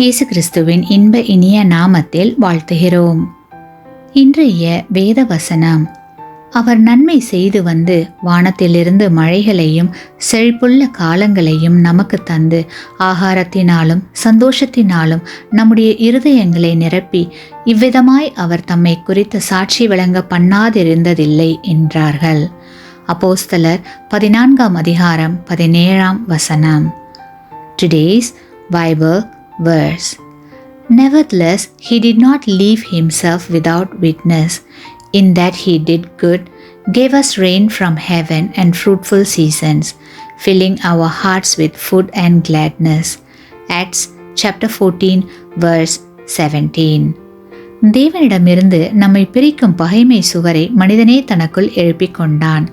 இயேசு கிறிஸ்துவின் இன்ப இனிய நாமத்தில் வாழ்த்துகிறோம். இன்றைய வேத வசனம், அவர் நன்மை செய்து வந்து வானத்திலிருந்து மழைகளையும் செழிப்புள்ள காலங்களையும் நமக்கு தந்து ஆகாரத்தினாலும் சந்தோஷத்தினாலும் நம்முடைய இருதயங்களை நிரப்பி இவ்விதமாய் அவர் தம்மை குறித்து சாட்சி விளங்க பண்ணாதிருந்ததில்லை என்றார்கள். அப்போஸ்தலர் 14 அதிகாரம் 17 வசனம். Today's Bible verse. Nevertheless, he did not leave himself without witness, in that he did good, gave us rain from heaven and fruitful seasons, filling our hearts with food and gladness. Acts chapter 14 verse 17. தேவனிடமிருந்து நம்மை பிரிக்கும் பகைமை சுவரை மனிதனே தனக்குள் எழுப்பிக் கொண்டான்.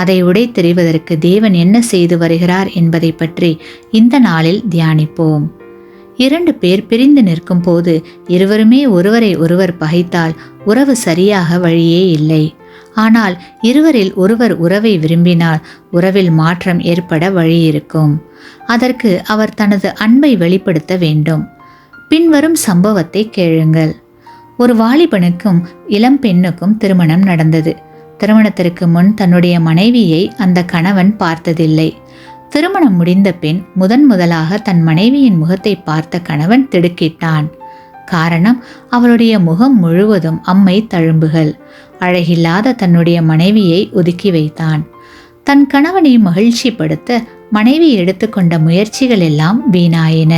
அதை உடைத்தெறிவதற்கு தேவன் என்ன செய்து வருகிறார் என்பதை பற்றி இந்த நாளில் தியானிப்போம். 2 பேர் பிரிந்து நிற்கும் போது இருவருமே ஒருவரை ஒருவர் பகைத்தால் உறவு சரியாக வழியே இல்லை. ஆனால் இருவரில் ஒருவர் உறவை விரும்பினால் உறவில் மாற்றம் ஏற்பட வழி இருக்கும். அதற்கு அவர் தனது அன்பை வெளிப்படுத்த வேண்டும். பின்வரும் சம்பவத்தை கேளுங்கள். ஒரு வாலிபனுக்கும் இளம் பெண்ணுக்கும் திருமணம் நடந்தது. திருமணத்திற்கு முன் தன்னுடைய மனைவியை அந்த கணவன் பார்த்ததில்லை. திருமணம் முடிந்த பின் முதலாக தன் மனைவியின் முகத்தை பார்த்த கணவன் திடுக்கிட்டான். காரணம், அவளுடைய முகம் முழுவதும் அம்மை தழும்புகள். அழகில்லாத தன்னுடைய மனைவியை ஒதுக்கி வைத்தான். தன் கணவனை மகிழ்ச்சிப்படுத்த மனைவி எடுத்துக்கொண்ட முயற்சிகள் எல்லாம் வீணாயின.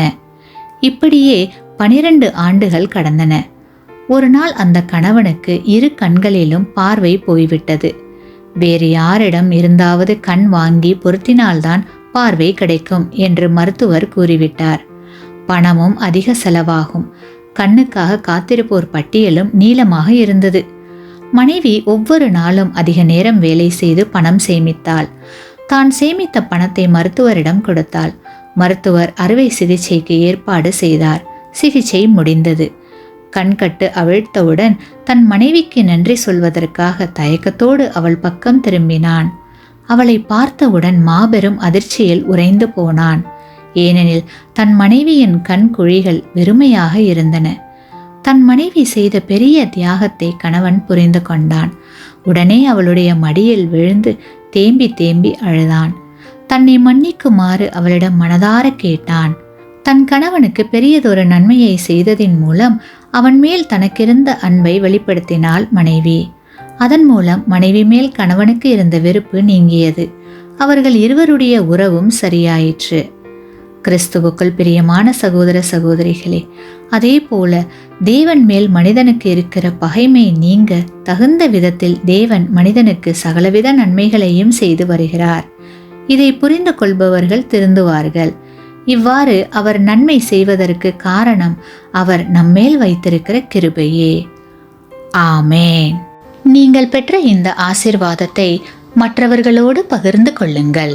இப்படியே 12 ஆண்டுகள் கடந்தன. ஒரு நாள் அந்த கணவனுக்கு 2 கண்களிலும் பார்வை போய்விட்டது. வேறு யாரிடம் இருந்தாவது கண் வாங்கி பொருத்தினால்தான் பார்வை கிடைக்கும் என்று மருத்துவர் கூறிவிட்டார். பணமும் அதிக செலவாகும். கண்ணுக்காக காத்திருப்போர் பட்டியலும் நீளமாக இருந்தது. மனைவி ஒவ்வொரு நாளும் அதிக நேரம் வேலை செய்து பணம் சேமித்தாள். தான் சேமித்த பணத்தை மருத்துவரிடம் கொடுத்தாள். மருத்துவர் அறுவை சிகிச்சைக்கு ஏற்பாடு செய்தார். சிகிச்சை முடிந்தது. கண்கட்டு அவிழ்த்தவுடன் தன் மனைவிக்கு நன்றி சொல்வதற்காக தயக்கத்தோடு அவள் பக்கம் திரும்பினான். அவளை பார்த்தவுடன் மாபெரும் அதிர்ச்சியில் உறைந்து போனான். ஏனெனில் தன் மனைவியின் கண் குழிகள் வெறுமையாக இருந்தன. தன் மனைவி செய்த பெரிய தியாகத்தை கணவன் புரிந்து கொண்டான். உடனே அவளுடைய மடியில் விழுந்து தேம்பி தேம்பி அழுதான். தன்னை மன்னிக்குமாறு அவளிடம் மனதார கேட்டான். தன் கணவனுக்கு பெரியதொரு நன்மையை செய்ததின் மூலம் அவன் மேல் தனக்கிருந்த அன்பை வெளிப்படுத்தினாள் மனைவி. அதன் மூலம் மனைவி மேல் கணவனுக்கு இருந்த வெறுப்பு நீங்கியது. அவர்கள் இருவருடைய உறவும் சரியாயிற்று. கிறிஸ்துவுக்குள் பிரியமான சகோதர சகோதரிகளே, அதே போல தேவன் மேல் மனிதனுக்கு இருக்கிற பகைமை நீங்க தகுந்த விதத்தில் தேவன் மனிதனுக்கு சகலவித நன்மைகளையும் செய்து வருகிறார். இதை புரிந்து கொள்பவர்கள் திருந்துவார்கள். இவ்வாறு அவர் நன்மை செய்வதற்கு காரணம் அவர் நம்மேல் வைத்திருக்கிற கிருபையே. ஆமேன். நீங்கள் பெற்ற இந்த ஆசீர்வாதத்தை மற்றவர்களோடு பகிர்ந்து கொள்ளுங்கள்.